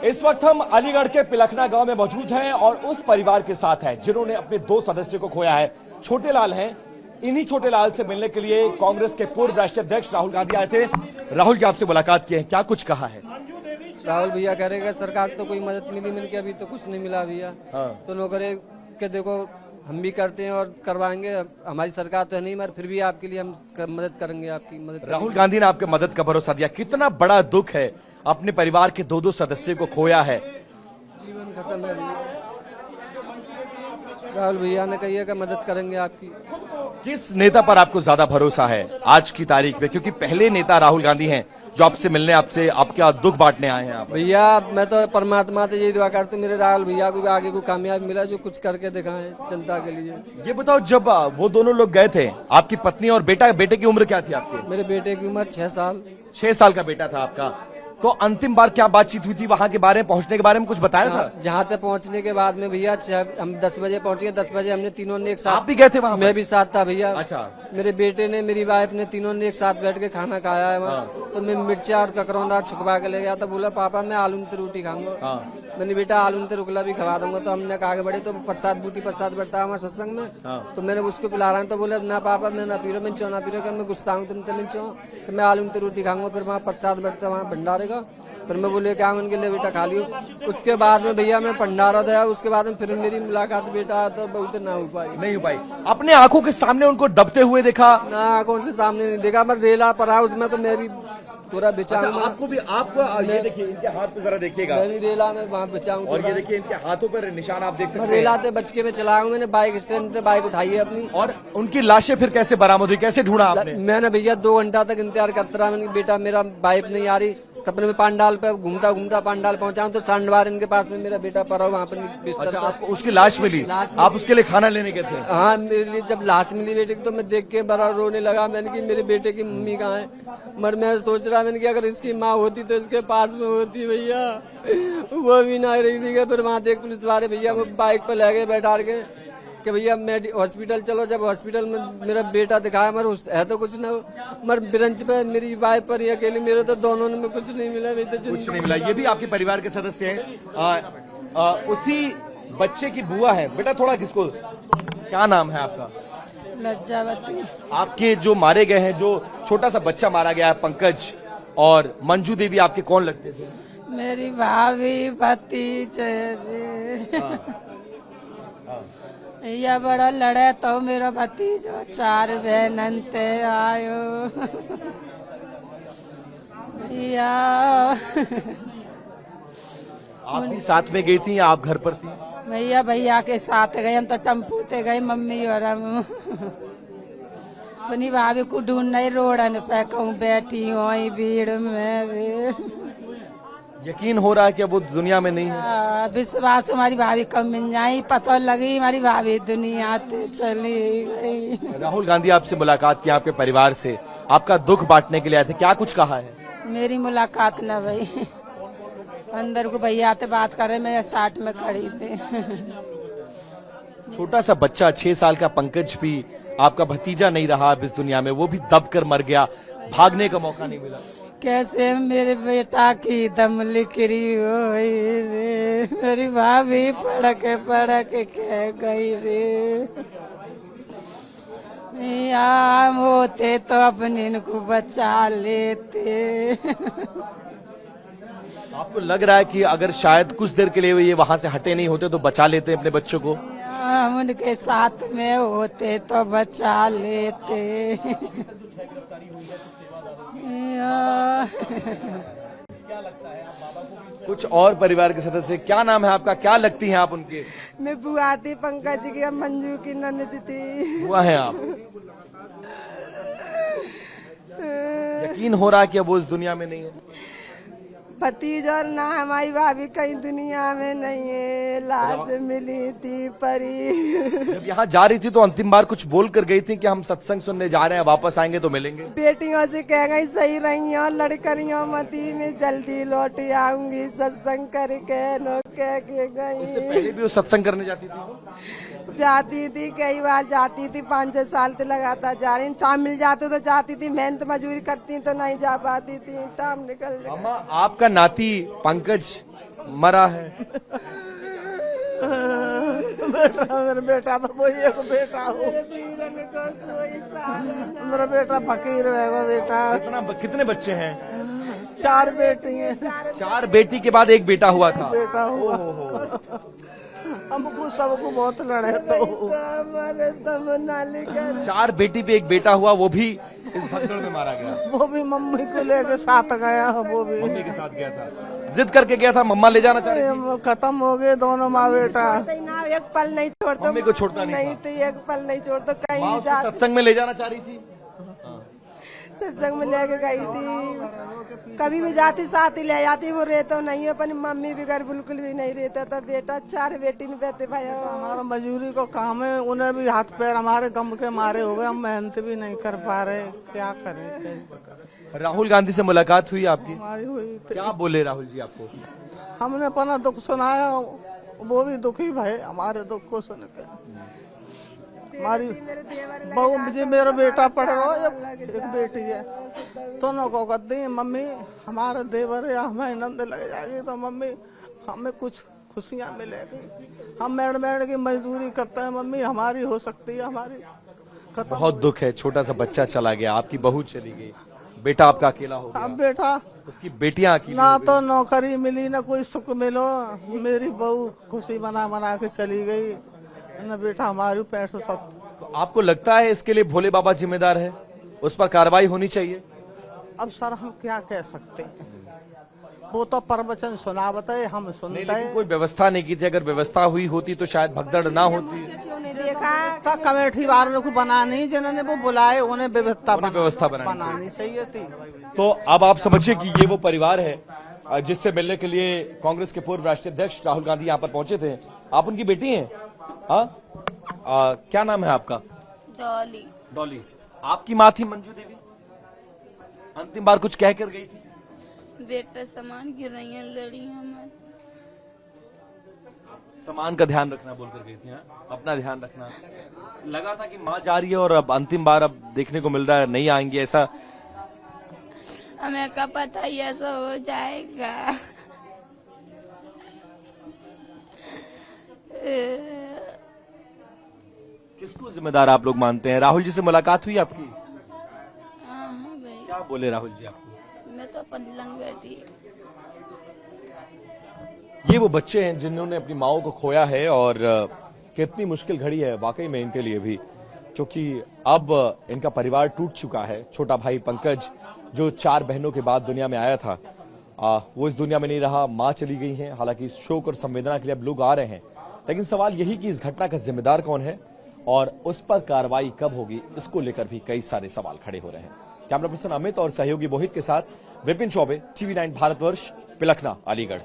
इस वक्त हम अलीगढ़ के पिलखना गांव में मौजूद हैं और उस परिवार के साथ हैं जिन्होंने अपने 2 सदस्यों को खोया है। छोटे लाल हैं। इन्हीं छोटे लाल से मिलने के लिए कांग्रेस के पूर्व राष्ट्रीय अध्यक्ष राहुल गांधी आए थे। राहुल जी आपसे मुलाकात की है, क्या कुछ कहा है? राहुल भैया कह रहे हैं सरकार तो कोई मदद मिल के अभी तो कुछ नहीं मिला भैया। तो नौकरी के देखो हम भी करते हैं और करवाएंगे। हमारी सरकार तो है नहीं मगर फिर भी आपके लिए हम मदद करेंगे, आपकी मदद करेंगे। राहुल गांधी ने आपके मदद का भरोसा दिया। कितना बड़ा दुख है, अपने परिवार के 2 सदस्य को खोया है। जीवन खत्म है भैया। राहुल भैया ने कही है कि मदद करेंगे आपकी। किस नेता पर आपको ज्यादा भरोसा है आज की तारीख में, क्योंकि पहले नेता राहुल गांधी हैं जो आपसे मिलने, आपसे आपका दुख बांटने आए हैं? आप भैया मैं तो परमात्मा से यही दुआ करता हूँ मेरे राहुल भैया को आगे को कामयाबी मिला, जो कुछ करके दिखाएं जनता के लिए। ये बताओ, जब वो दोनों लोग गए थे, आपकी पत्नी और बेटे की उम्र क्या थी आपके? मेरे बेटे की उम्र 6 साल। 6 साल का बेटा था आपका। तो अंतिम बार क्या बातचीत हुई थी? वहां के बारे में, पहुंचने के बारे में कुछ बताया था? जहाँ तक पहुँचने के बाद में भैया हम 10 बजे पहुँचे। 10 बजे हमने तीनों ने एक साथ। आप भी गए थे वहां? मैं भी साथ था भैया। अच्छा। मेरे बेटे ने, मेरी वाइफ ने, तीनों ने एक साथ बैठ के खाना खाया है वहाँ। तो मैं मिर्चा और ककरौंदा छुपा के ले गया तो बोला पापा मैं आलू की रोटी खाऊंगा। मैंने बेटा आलू की रुकला भी खवा दूंगा। तो हमने आगे बढ़े तो प्रसाद बढ़ता है हमारे सत्संग में। तो मैंने उसको पिला रहा हूँ तो बोले ना पापा मैं ना पी रहा, मैं पी रहा, मैं गुस्सा हूँ तुम तो मैं आलू की रोटी खाऊंगा। फिर वहाँ प्रसाद बैठता वहाँ भंडारे का। फिर मैं बोले क्या उनके लिए बेटा खा लियो। उसके बाद में भैया मैं भंडारा दया। उसके बाद में फिर मेरी मुलाकात बेटा तो बहुत ना हो पाई। अपने आंखों के सामने उनको दबते हुए देखा? ना आंखों से सामने नहीं देखा। मैं रेला पर रहा उसमें तो मैं भी थोड़ा बिछाऊँ। अच्छा, आपको भी ये देखिए, इनके हाथ पे जरा देखिएगा। मैं भी रेला में वहाँ बिछाऊँ। और ये देखिए इनके हाथों पर निशान आप देख सकते हैं। रेला से बच के मैं चला हूँ। मैंने बाइक स्टैंड से बाइक उठाई है अपनी। और उनकी लाशें फिर कैसे बरामद हुई, कैसे ढूंढा आपने? मैंने भैया 2 घंटा तक इंतजार करता रहा। मैंने बेटा मेरा वाइफ नहीं आ रही। तब मैं पांडाल पे घूमता पांडाल पहुंचा तो सांडवार इनके पास में मेरा बेटा पड़ा वहाँ पर बिस्तर। अच्छा, आपको उसकी लाश मिली? आप उसके लिए खाना लेने गए थे? हाँ, मेरे लिए जब लाश मिली बेटे की तो मैं देख के बड़ा रोने लगा। मैंने कि मेरे बेटे की मम्मी कहाँ है। मगर मैं सोच रहा मैंने कि अगर इसकी माँ होती तो इसके पास में होती भैया। वो भी ना रही थी। फिर वहाँ देख पुलिस वाले भैया वो बाइक पर ले गए बैठा के कि भैया मैं हॉस्पिटल चलो। जब हॉस्पिटल में मेरा बेटा दिखाया मगर है तो कुछ ना, मगर ब्रंच पे मेरी वाइफ पर ही अकेले, मेरे तो दोनों में कुछ नहीं मिला। कुछ नहीं मिला। ये भी आपके परिवार के सदस्य हैं। उसी बच्चे की बुआ है। बेटा थोड़ा किसको, क्या नाम है आपका? लज्जावती। आपके जो मारे गए हैं, जो छोटा सा बच्चा मारा गया है, पंकज और मंजू देवी, आपके कौन लगते थे? मेरी भाभी भतीजे। या बड़ा लड़े तो मेरा भतीजो 4 बहनन ते आयो। या आप भी साथ में गई थी या आप घर पर थी? भैया के साथ गए हम तो टम्पू ते गए मम्मी और हम। अपनी भाभी को ढूंढ नहीं रोडन पे कहूँ बैठी हो भीड़ में भी। यकीन हो रहा है कि अब वो दुनिया में नहीं है? विश्वास हमारी भाभी कम मिल जाए, पता लगी हमारी भाभी दुनिया ते चली गई। राहुल गांधी आपसे मुलाकात की, आपके परिवार से, आपका दुख बांटने के लिए आए थे, क्या कुछ कहा है? मेरी मुलाकात न भाई, अंदर को भैया से बात करे, मैं 60 में खड़ी थी। छोटा सा बच्चा 6 साल का पंकज भी आपका भतीजा नहीं रहा अब इस दुनिया में, वो भी दब कर मर गया, भागने का मौका नहीं मिला। कैसे मेरे बेटा की दम लिखरी हो रे, मेरी भाभी पढ़ के कह गई रे। हम होते तो अपने इनको बचा लेते। आपको लग रहा है कि अगर शायद कुछ देर के लिए ये वहां से हटे नहीं होते तो बचा लेते अपने बच्चों को? हम उनके साथ में होते तो बचा लेते। क्या लगता है आप बाबा को? कुछ और परिवार के सदस्य, क्या नाम है आपका, क्या लगती हैं आप उनके? मैं बुआ थी पंकज की, मंजू की ननद थी। बुआ हैं आप? यकीन हो रहा है कि अब वो इस दुनिया में नहीं है? भतीजा और ना हमारी भाभी कहीं दुनिया में नहीं है। लाश मिली थी परी। जब यहाँ जा रही थी तो अंतिम बार कुछ बोल कर गई थी कि हम सत्संग सुनने जा रहे हैं, वापस आएंगे तो मिलेंगे? बेटियों से कह गई सही रही हो, लड़करियों मती में जल्दी लौट आऊंगी सत्संग करके, नो कह के गई। इससे पहले भी वो सत्संग करने जाती थी? जाती थी, कई बार जाती थी, 5-6 साल से लगातार जा रही। टाइम मिल जाते तो जाती थी, मेहनत मजदूरी करती तो नहीं जा पाती थी, टाइम निकल जाता। अम्मा, आपका नाती पंकज मरा है? बेटा मेरा बेटा तो वही एक बेटा हो। मेरा बेटा फकीर है बेटा। कितने बच्चे हैं? 4 बेटी हैं। 4 बेटी के बाद एक बेटा हुआ था। बेटा हुआ। हमको सबको बहुत लड़े तो 4 बेटी पे एक बेटा हुआ, वो भी इस भगदड़ में मारा गया। वो भी मम्मी को लेके साथ गया। वो भी मम्मी के साथ गया था, जिद करके गया था, मम्मा ले जाना चाह रही थी। खत्म हो गए दोनों माँ बेटा। एक पल नहीं छोड़ता, मम्मी को छोड़ता नहीं तो एक पल नहीं छोड़ता। कहीं माँ भी उसको जा सत्संग में ले जाना चाह रही थी। सत्संग में लेके गई थी, कभी भी जाती साथ ही ले जाती। वो रहता नहीं, अपनी मम्मी भी घर बिल्कुल भी नहीं रहता था। बेटा 4 बेटी ने बेटे भाई। हमारा मजदूरी को काम है, उन्हें भी हाथ पैर हमारे गम के मारे हो गए। हम मेहनत भी नहीं कर पा रहे, क्या करें कैसे करें। राहुल गांधी से मुलाकात हुई आपकी? हमारी हुई थी। क्या बोले राहुल जी आपको? हमने अपना दुख सुनाया, वो भी दुखी भाई हमारे दुख को सुन के। हमारी बहू जी मेरा बेटा पढ़ रहा है, एक बेटी है। दोनों को कहती है मम्मी हमारा देवर है, हमें नंद लग जाएगी तो मम्मी हमें कुछ खुशियाँ मिलेगी। हम मेड़ की मजदूरी करते हैं, मम्मी हमारी हो सकती है, हमारी खत्म। बहुत दुख है, छोटा सा बच्चा चला गया, आपकी बहू चली गई, बेटा आपका अकेला हो गया, अब बेटा उसकी बेटियां अकेली ना हो गई। तो नौकरी मिली ना कोई सुख मिलो। मेरी बहू खुशी बना के चली गई ना। बेटा हमारे पैर से सब। तो आपको लगता है इसके लिए भोले बाबा जिम्मेदार है, उस पर कार्रवाई होनी चाहिए? अब सर हम क्या कह सकते हैं, वो तो प्रवचन सुनावत है, हम सुनते लेकिन हैं। कोई व्यवस्था नहीं की थी, अगर व्यवस्था हुई होती तो शायद भगदड़ ना होती। क्यों नहीं देखा? तो कमेटी वालों को बनानी, जिन्होंने वो बुलाए उन्हें व्यवस्था बनानी बनानी चाहिए थी। तो अब आप समझिए कि ये वो परिवार है जिससे मिलने के लिए कांग्रेस के पूर्व राष्ट्रीय अध्यक्ष राहुल गांधी यहाँ पर पहुंचे थे। आप उनकी बेटी हैं? हाँ, क्या नाम है आपका? डॉली। डॉली। आपकी माँ थी मंजू देवी, अंतिम बार कुछ कह कर गई थी? बेटा सामान गिर रही है, लड़ी हमारे। सामान का ध्यान रखना बोल कर गई थी। हाँ? अपना ध्यान रखना। लगा था कि माँ जा रही है और अब अंतिम बार अब देखने को मिल रहा है नहीं आएंगे, ऐसा? हमें क्या पता ही ऐसा हो जाएगा। किसको जिम्मेदार आप लोग मानते हैं? राहुल जी से मुलाकात हुई आपकी? हाँ भाई, क्या बोले राहुल जी आपको? मैं तो अपन लंग बैठी। ये वो बच्चे हैं जिन्होंने अपनी माओ को खोया है और कितनी मुश्किल घड़ी है वाकई में इनके लिए भी, क्योंकि अब इनका परिवार टूट चुका है। छोटा भाई पंकज जो 4 बहनों के बाद दुनिया में आया था, वो इस दुनिया में नहीं रहा, मां चली गई है। हालांकि शोक और संवेदना के लिए अब लोग आ रहे हैं, लेकिन सवाल यही कि इस घटना का जिम्मेदार कौन है और उस पर कार्रवाई कब होगी, इसको लेकर भी कई सारे सवाल खड़े हो रहे हैं। कैमरा पर्सन अमित और सहयोगी मोहित के साथ विपिन चौबे, TV9 भारतवर्ष, पिलखना, अलीगढ़।